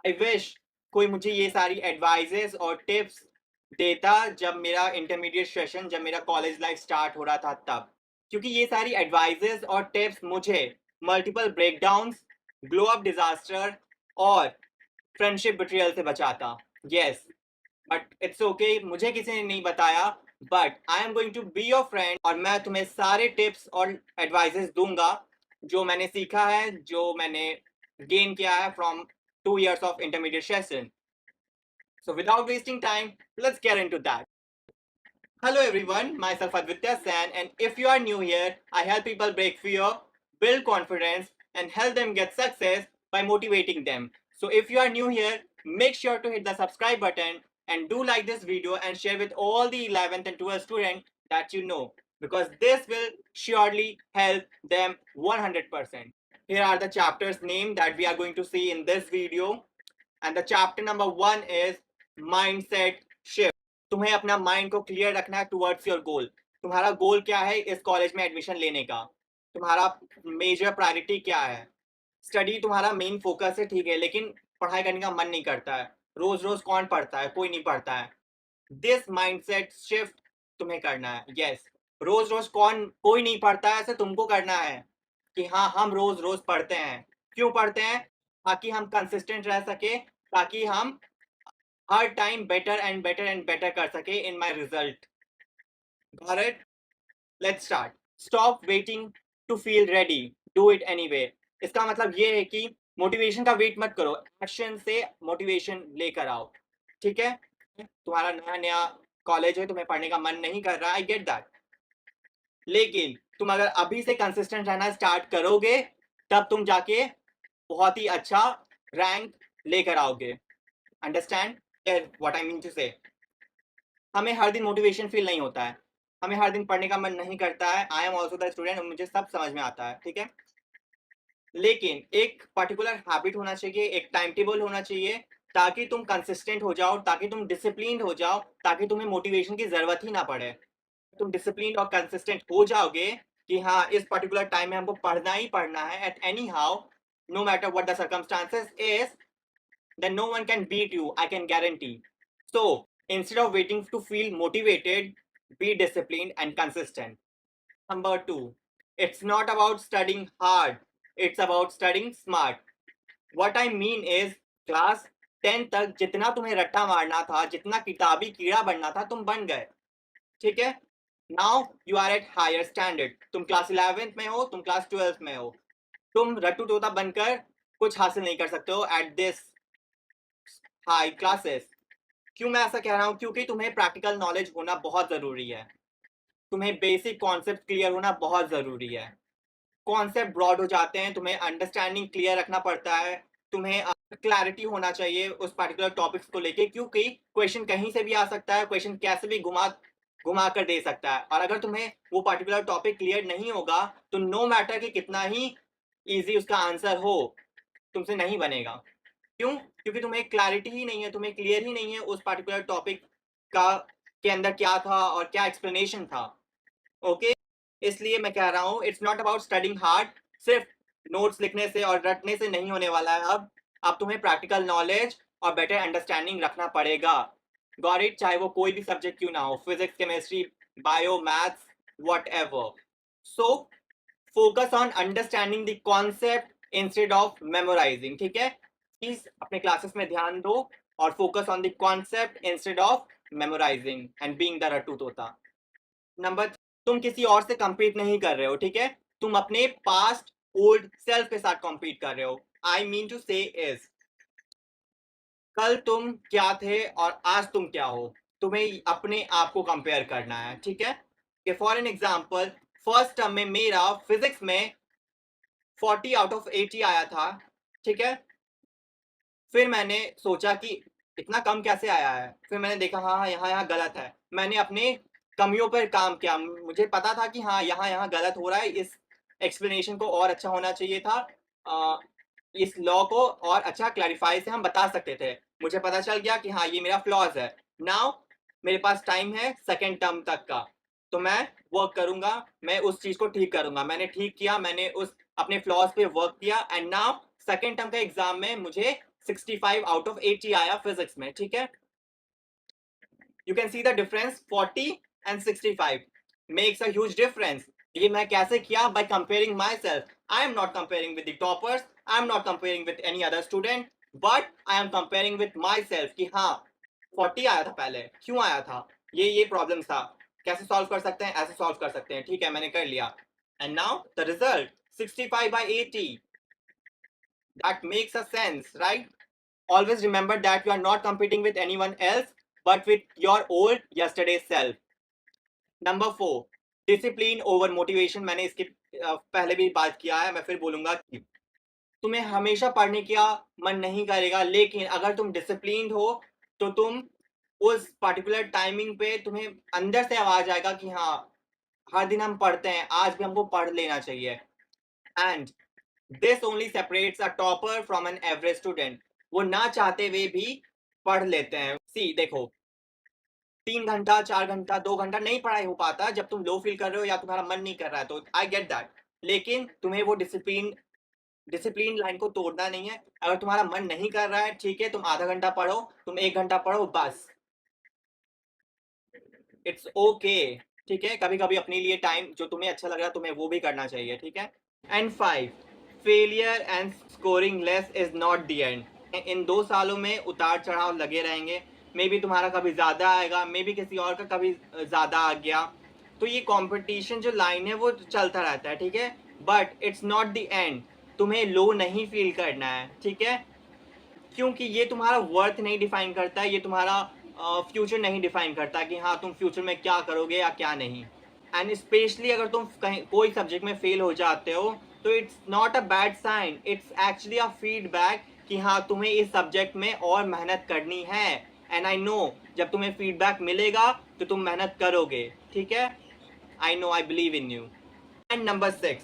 I wish कोई मुझे ये सारी एडवाइजेस और टिप्स देता जब मेरा इंटरमीडिएट सेशन, जब मेरा कॉलेज लाइफ स्टार्ट हो रहा था तब। क्योंकि ये सारी एडवाइजेस और टिप्स मुझे multiple breakdowns, glow up disaster और फ्रेंडशिप बिट्रियल से बचाता। येस, बट इट्स ओके, मुझे किसी ने नहीं बताया, but I am going to be your friend और मैं तुम्हें सारे टिप्स और एडवाइजेस दूँगा, जो मैंने सीखा है, जो मैंने गेन किया है from 2 years of intermediate session. So without wasting time, let's get into that. Hello everyone, myself Aditya San, and if you are new here, I help people break fear, build confidence, and help them get success by motivating them. So if you are new here, make sure to hit the subscribe button and do like this video and share with all the 11th and 12th students that you know, because this will surely help them 100%. Here are the chapters name that we are going to see in this video. And the chapter number 1 is mindset shift. तुम्हें अपना mind को clear रखना है towards your goal. तुम्हारा गोल क्या है इस college में एडमिशन लेने का? तुम्हारा मेजर प्रायोरिटी क्या है? स्टडी तुम्हारा मेन फोकस है, ठीक है, लेकिन पढ़ाई करने का मन नहीं करता है। रोज-रोज कौन पढ़ता है? कोई नहीं पढ़ता है। दिस माइंडसेट शिफ्ट तुम्हें करना है। यस, रोज-रोज कोई नहीं पढ़ता है, ऐसे तुमको करना है कि हाँ, हम रोज-रोज पढ़ते हैं। क्यों पढ़ते हैं? ताकि हम कंसिस्टेंट रह सके, ताकि हम हर time better and better and better कर सके in my result. Got it? Let's start. Stop waiting to feel ready, do it anyway. इसका मतलब ये है कि मोटिवेशन का वेट मत करो, एक्शन से मोटिवेशन लेकर आओ। ठीक है? तुम्हारा नया-नया कॉलेज है, तुम्हें पढ़ने का मन नहीं कर रहा, आई गेट दैट। लेकिन तुम अगर अभी से कंसिस्टेंट रहना स्टार्ट करोगे, तब तुम जाके बहुत ही अच्छा रैंक लेकर आओगे। Understand what I mean to say? हमें हर दिन मोटिवेशन फील नहीं होता है, हमें हर दिन पढ़ने का मन नहीं करता है। I am also the student, मुझे सब समझ में आता है, ठीक है? लेकिन एक पर्टिकुलर हैबिट होना चाहिए, एक टाइम टेबल होना चाहिए, ताकि तुम कंसिस्टेंट हो जाओ, ताकि तुम डिसिप्लिन्ड हो जाओ, ताकि तुम्हें मोटिवेशन की ज़रूरत ही ना पड़े। तुम डिसिप्लिन्ड और कंसिस्टेंट हो जाओगे कि हाँ, इस पर्टिकुलर टाइम में हमको पढ़ना ही पढ़ना है at anyhow, no matter what the circumstances is, then no one can beat you, I can guarantee. So, instead of waiting to feel motivated, be disciplined and consistent. Number 2, it's not about studying hard, it's about studying smart. What I mean is, class 10 तक जितना तुम्हें रट्टा मारना था, जितना किताबी कीड़ा बनना था, तुम बन गए, ठीक है? Now you are at higher standard. तुम क्लास 11th में हो, तुम क्लास 12th में हो। तुम रट्टू तोता बनकर कुछ हासिल नहीं कर सकते हो एट दिस हाई क्लासेस। क्यों मैं ऐसा कह रहा हूँ? क्योंकि तुम्हें प्रैक्टिकल नॉलेज होना बहुत ज़रूरी है। तुम्हें बेसिक कॉन्सेप्ट क्लियर होना बहुत ज़रूरी है। कॉन्सेप्ट ब्रॉड हो जाते हैं, तुम्हें अंडरस्टैंडिंग क्लियर रखना पड़ता है, तुम्हें क्लैरिटी होना चाहिए उस पर्टिकुलर टॉपिक्स को लेके, क्योंकि क्वेश्चन कहीं से भी आ सकता है, क्वेश्चन कैसे भी घुमा घुमा कर दे सकता है। और अगर तुम्हें वो पर्टिकुलर टॉपिक क्लियर नहीं होगा, तो नो मैटर कि कितना ही ईज़ी उसका आंसर हो, तुमसे नहीं बनेगा। क्यों? क्योंकि तुम्हें क्लैरिटी ही नहीं है, तुम्हें क्लियर ही नहीं है उस पर्टिकुलर टॉपिक का के अंदर क्या था और क्या एक्सप्लेनेशन था। ओके? इसलिए मैं कह रहा हूँ, it's not about studying hard, सिर्फ नोट्स लिखने से और रटने से नहीं होने वाला है अब। अब तुम्हें प्रैक्टिकल नॉलेज और बेटर अंडरस्टैंडिंग रखना पड़ेगा। Got it? चाहे वो कोई भी सब्जेक्ट क्यों ना हो, physics, chemistry, bio, maths, whatever. So focus on understanding the concept instead of memorising, ठीक है? प्लीज अपने क्लासेस में ध्यान दो और focus on the concept instead of memorising and being the रट्टू तोता। नंबर, तुम किसी और से compete नहीं कर रहे हो, ठीक है? तुम अपने पास्ट ओल्ड सेल्फ के साथ compete कर रहे हो। आई मीन टू से इज, कल तुम क्या थे और आज तुम क्या हो, तुम्हें अपने आप को कंपेयर करना है, ठीक है? कि for an example, first term में मेरा फिजिक्स में 40 आउट ऑफ 80 आया था, ठीक है? फिर मैंने सोचा कि इतना कम कैसे आया है? फिर मैंने देखा हाँ, हाँ, यहाँ-यहाँ गलत है। मैंने अपने कमियों पर काम किया। मुझे पता था कि हाँ, यहाँ-यहाँ गलत हो रहा है, इस एक्सप्लेनेशन को और अच्छा होना चाहिए था। इस लॉ को और अच्छा क्लैरिफ़ाई से हम बता सकते थे। मुझे पता चल गया कि हाँ, ये मेरा फ्लॉज़ है। नाउ मेरे पास टाइम है सेकंड टर्म तक का, तो मैं वर्क करूँगा, मैं उस चीज़ को ठीक करूँगा। मैंने ठीक किया, मैंने उस अपने फ्लॉज़ पे वर्क किया एंड नाउ सेकंड टर्म के एग्ज़ाम में मुझे 65 आउट ऑफ 80 आया फिजिक्स में, ठीक है। You can see the difference, 40 and 65 makes a huge difference. ये मैं कैसे किया? By comparing my self. I am not comparing with the toppers, I am not comparing with any other student, but I am comparing with my self कि हाँ 40 आया था पहले, क्यों आया था, ये प्रॉब्लम था, कैसे सॉल्व कर सकते हैं, ऐसे सॉल्व कर सकते हैं, ठीक है मैंने कर लिया। And now the result 65 by 80, that makes a sense, right? Always remember that you are not competing with anyone else but with your old yesterday self. Number 4, discipline over motivation। मैंने इसके पहले भी बात किया है, मैं फिर बोलूंगा कि तुम्हें हमेशा पढ़ने का मन नहीं करेगा, लेकिन अगर तुम डिसिप्लिन्ड हो तो तुम उस पर्टिकुलर टाइमिंग पे तुम्हें अंदर से आवाज आएगा कि हाँ हर दिन हम पढ़ते हैं, आज भी हमको पढ़ लेना चाहिए। And this only separates a topper from an average student. वो ना चाहते हुए भी पढ़ लेते हैं। सी देखो, 3 घंटा 4 घंटा 2 घंटा नहीं पढ़ाई हो पाता जब तुम लो फील कर रहे हो या तुम्हारा मन नहीं कर रहा है, तो आई गेट दैट। लेकिन तुम्हें वो डिसिप्लिन लाइन को तोड़ना नहीं है। अगर तुम्हारा मन नहीं कर रहा है, ठीक है, तुम आधा घंटा पढ़ो, तुम 1 घंटा पढ़ो, बस इट्स ओके, ठीक है। कभी कभी अपने लिए टाइम जो तुम्हें अच्छा लग रहा है तुम्हें वो भी करना चाहिए, ठीक है। And 5, failure and scoring less is not the end. इन 2 सालों में उतार चढ़ाव लगे रहेंगे, मे बी तुम्हारा कभी ज्यादा आएगा, मे बी किसी और का कभी ज्यादा आ गया, तो ये कंपटीशन जो लाइन है वो चलता रहता है, ठीक है। But it's not the and. तुम्हें लो नहीं फील करना है, ठीक है, क्योंकि ये तुम्हारा वर्थ नहीं डिफाइन करता है, ये तुम्हारा फ्यूचर नहीं डिफाइन करता कि हाँ तुम फ्यूचर में क्या करोगे या क्या नहीं। एंड स्पेशली अगर तुम कहीं कोई सब्जेक्ट में फेल हो जाते हो तो it's not a bad sign, it's actually a feedback कि हाँ तुम्हें इस सब्जेक्ट में और मेहनत करनी है। एंड आई नो जब तुम्हें फीडबैक मिलेगा तो तुम मेहनत करोगे, ठीक है। I know, I believe in you. And number 6,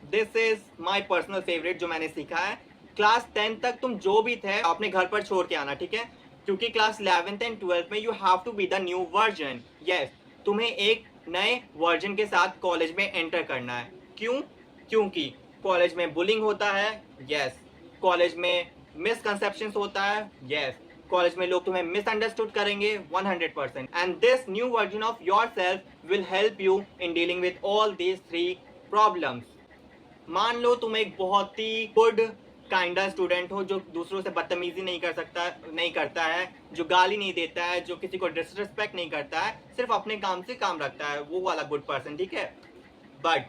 this is my personal favourite जो मैंने सीखा है। क्लास 10 तक तुम जो भी थे अपने घर पर छोड़ के आना, ठीक है, क्योंकि क्लास 11th एंड 12th में you have to be the new version. Yes, तुम्हें एक नए वर्जन के साथ कॉलेज में एंटर करना है। क्यों? क्योंकि कॉलेज में बुलिंग होता है, यस, कॉलेज में मिसकंसेप्शंस होता है, यस, कॉलेज में लोग तुम्हें मिसअंडरस्टूड करेंगे 100%। And this new version of your self will help you in dealing with all these 3 problems. मान लो तुम एक बहुत ही गुड काइंडा स्टूडेंट हो जो दूसरों से बदतमीजी नहीं करता है, जो गाली नहीं देता है, जो किसी को डिसरिस्पेक्ट नहीं करता है, सिर्फ अपने काम से काम रखता है, वो वाला गुड पर्सन, ठीक है। But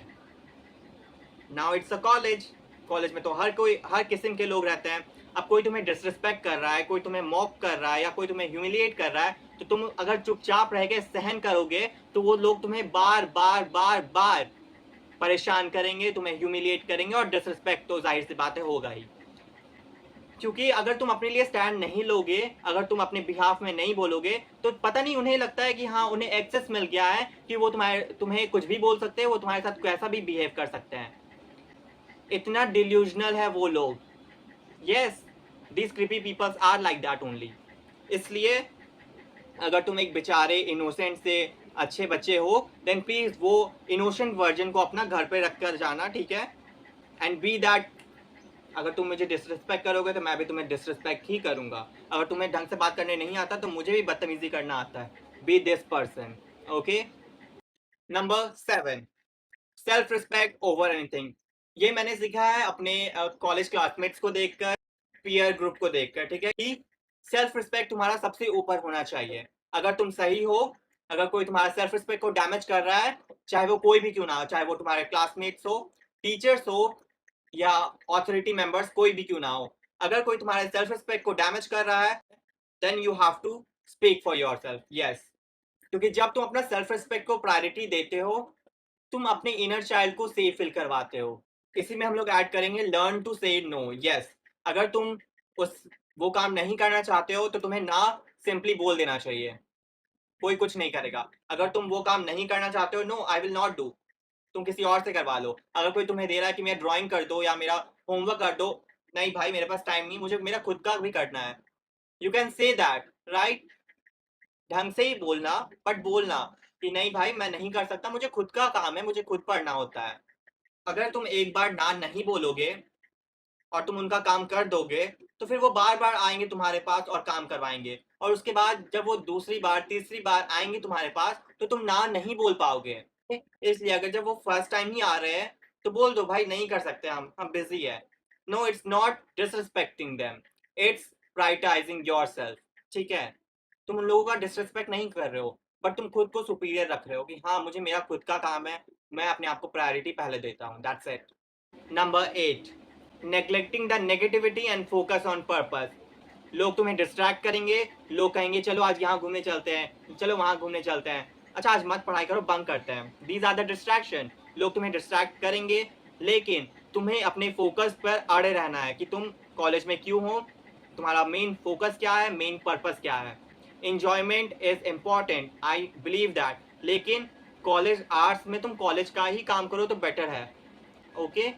now it's a college में तो हर किस्म के लोग रहते हैं। अब कोई तुम्हें डिसरिस्पेक्ट कर रहा है, कोई तुम्हें मॉक कर रहा है या कोई तुम्हें ह्यूमिलिएट कर रहा है, तो तुम अगर चुपचाप रह के सहन करोगे तो वो लोग तुम्हें बार बार बार बार परेशान करेंगे, तुम्हें ह्यूमिलिएट करेंगे, और डिसरिस्पेक्ट तो जाहिर सी बात है होगा ही। क्योंकि अगर तुम अपने लिए स्टैंड नहीं लोगे, अगर तुम अपने बिहाफ में नहीं बोलोगे, तो पता नहीं उन्हें लगता है कि हाँ उन्हें एक्सेस मिल गया है कि वो तुम्हें कुछ भी बोल सकते हैं, वो तुम्हारे साथ कैसा भी बिहेव कर सकते हैं। इतना डिल्यूजनल है वो लोग। Yes, these creepy peoples are like that only. इसलिए अगर तुम एक बेचारे इनोसेंट से अच्छे बच्चे हो, देन प्लीज वो इनोसेंट वर्जन को अपना घर पे रख कर जाना, ठीक है। And be that. अगर तुम मुझे डिसरिस्पेक्ट करोगे तो मैं भी तुम्हें डिसरिस्पेक्ट ही करूंगा। अगर तुम्हें ढंग से बात करने नहीं आता तो मुझे भी बदतमीजी करना आता है। Be this person, okay. Number 7, self respect over anything. ये मैंने सीखा है अपने कॉलेज क्लासमेट्स को देखकर, पीयर ग्रुप को देखकर, ठीक है, कि सेल्फ रिस्पेक्ट तुम्हारा सबसे ऊपर होना चाहिए। अगर तुम सही हो, अगर कोई तुम्हारा सेल्फ रिस्पेक्ट को डैमेज कर रहा है, चाहे वो कोई भी क्यों ना हो, चाहे वो तुम्हारे क्लासमेट्स हो, टीचर्स हो या ऑथोरिटी मेंबर्स, कोई भी क्यों ना हो, अगर कोई तुम्हारे सेल्फ रिस्पेक्ट को डैमेज कर रहा है, then you have to speak for yourself. Yes, क्योंकि जब तुम अपना सेल्फ रिस्पेक्ट को प्रायोरिटी देते हो, तुम अपने इनर चाइल्ड को सेफ फील करवाते हो। इसी में हम लोग ऐड करेंगे लर्न टू से नो। यस, अगर तुम उस वो काम नहीं करना चाहते हो तो तुम्हें ना सिंपली बोल देना चाहिए, कोई कुछ नहीं करेगा। अगर तुम वो काम नहीं करना चाहते हो, no I will not do, तुम किसी और से करवा लो। अगर कोई तुम्हें दे रहा है कि मैं ड्राइंग कर दो या मेरा होमवर्क कर दो, नहीं भाई मेरे पास टाइम नहीं, मुझे मेरा खुद का भी करना है, you can say that, right. ढंग से ही बोलना, बट बोलना कि नहीं भाई मैं नहीं कर सकता, मुझे खुद का काम है, मुझे खुद पढ़ना होता है। अगर तुम एक बार ना नहीं बोलोगे और तुम उनका काम कर दोगे, तो फिर वो बार-बार आएँगे तुम्हारे पास और काम करवाएँगे, और उसके बाद जब वो दूसरी बार, तीसरी बार आएँगे तुम्हारे पास, तो तुम ना नहीं बोल पाओगे। इसलिए अगर जब वो फर्स्ट टाइम ही आ रहे हैं, तो बोल दो भाई नहीं कर सकते हम बिज़ी हैं। No, it's not disrespecting them, it's prioritising yourself, ठीक है? तुम उन लोगों का डिसरिस्पेक्ट नहीं कर रहे हो, बट तुम खुद को सुपीरियर रख रहे हो कि हाँ, मुझे मेरा खुद का काम है, मैं अपने आप को प्रायोरिटी पहले देता हूँ, that's it. Number 8, neglecting the negativity and focus on purpose. लोग तुम्हें डिस्ट्रैक्ट करेंगे, लोग कहेंगे चलो आज यहाँ घूमने चलते हैं, चलो वहाँ घूमने चलते हैं, अच्छा आज मत पढ़ाई करो, बंक करते हैं। These are the distraction. लोग तुम्हें डिस्ट्रैक्ट करेंगे, लेकिन तुम्हें अपने फोकस पर अड़े रहना है कि तुम कॉलेज में क्यों हो, तुम्हारा मेन फोकस क्या है, मेन पर्पस क्या है। Enjoyment is important, I believe that, लेकिन कॉलेज आर्ट्स में तुम कॉलेज का ही काम करो तो बेटर है, ओके?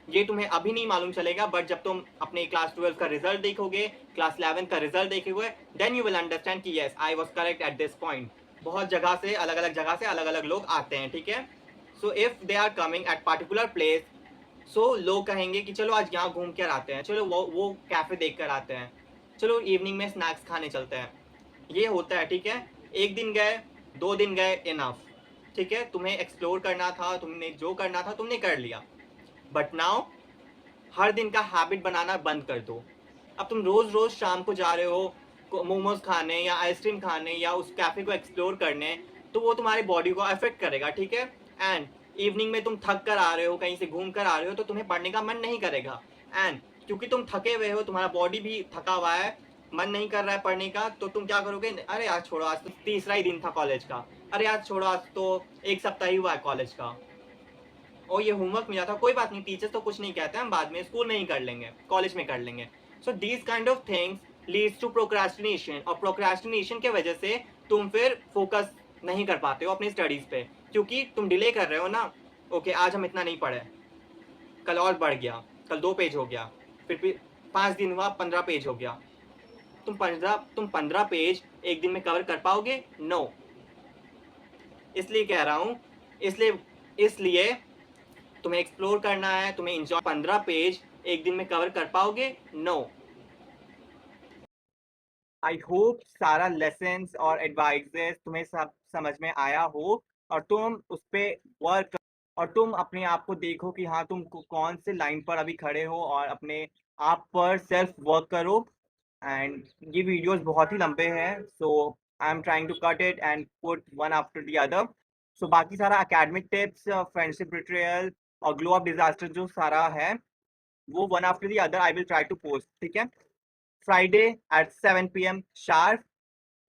ये तुम्हें अभी नहीं मालूम चलेगा, बट जब तुम अपने क्लास 12 का रिजल्ट देखोगे, क्लास 11 का रिजल्ट देखोगे, देन यू विल अंडरस्टैंड कि yes I was correct at this point. बहुत जगह से, अलग अलग जगह से अलग अलग लोग आते हैं, ठीक है? So if they are coming at particular place, so लोग कहेंगे कि चलो आज यहाँ घूम कर आते हैं, चलो वो कैफे देख कर आते हैं, चलो इवनिंग में स्नैक्स खाने चलते हैं। ये होता है, ठीक है? एक दिन गए, 2 दिन गए, इनफ, ठीक है? तुम्हें एक्सप्लोर करना था, तुमने जो करना था तुमने कर लिया, बट नाउ हर दिन का हैबिट बनाना बंद कर दो। अब तुम रोज रोज शाम को जा रहे हो मोमोज खाने या आइसक्रीम खाने या उस कैफे को एक्सप्लोर करने, तो वो तुम्हारी बॉडी को अफेक्ट करेगा, ठीक है? एंड इवनिंग में तुम थक कर आ रहे हो, कहीं से घूम कर आ रहे हो, तो तुम्हें पढ़ने का मन नहीं करेगा। एंड क्योंकि तुम थके हुए हो, तुम्हारा बॉडी भी थका हुआ है, मन नहीं कर रहा है पढ़ने का, तो तुम क्या करोगे, अरे आज छोड़ो, आज तो तीसरा ही दिन था कॉलेज का, अरे आज छोड़ो, आज तो एक सप्ताह ही हुआ है कॉलेज का, और ये होमवर्क मिला था, कोई बात नहीं, टीचर्स तो कुछ नहीं कहते, हम बाद में स्कूल में ही कर लेंगे, कॉलेज में कर लेंगे। So these kind of things leads to procrastination, और प्रोक्रेस्टिनेशन के वजह से तुम फिर फोकस नहीं कर पाते हो अपनी स्टडीज पे, क्योंकि तुम डिले कर रहे हो ना। ओके, आज हम इतना नहीं पढ़े, कल और बढ़ गया, कल 2 पेज हो गया, फिर 5 दिन हुआ 15 पेज हो गया। तुम 15 पेज एक दिन में कवर कर पाओगे? नो। इसलिए कह रहा हूँ, इसलिए इसलिए तुम्हें एक्सप्लोर करना है, तुम्हें एंजॉय, 15 पेज एक दिन में कवर कर पाओगे? नो। आई होप सारा लेसन्स और एडवाइजेस तुम्हें सब समझ में आया हो, और तुम उस पर वर्क, और तुम अपने आप को देखो कि हाँ तुम कौन से लाइन पर अभी खड़े हो, और अपने आप पर सेल्फ वर्क करो। एंड ये वीडियोस बहुत ही लंबे हैं, so I am trying to cut it and put one after the other. So बाकी सारा एकेडमिक टिप्स, फ्रेंडशिप बिट्रेयल और ग्लो अप डिजास्टर जो सारा है, वो one after the other I will try to post, ठीक है? फ्राइडे एट 7 PM शार्प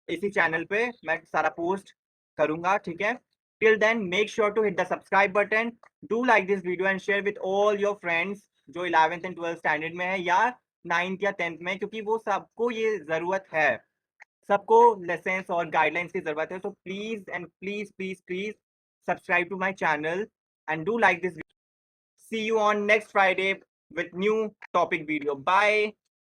इसी चैनल पे मैं सारा पोस्ट करूंगा, ठीक है? Till then make sure to hit the subscribe button, do like this video and share with all your friends जो 11th एंड 12th स्टैंडर्ड में है या 9th या 10th में, क्योंकि वो सबको ये ज़रूरत है, सबको लेसन्स और गाइडलाइंस की ज़रूरत है। So please and please please please subscribe to my channel and do like this. See you on next Friday with new topic video. Bye.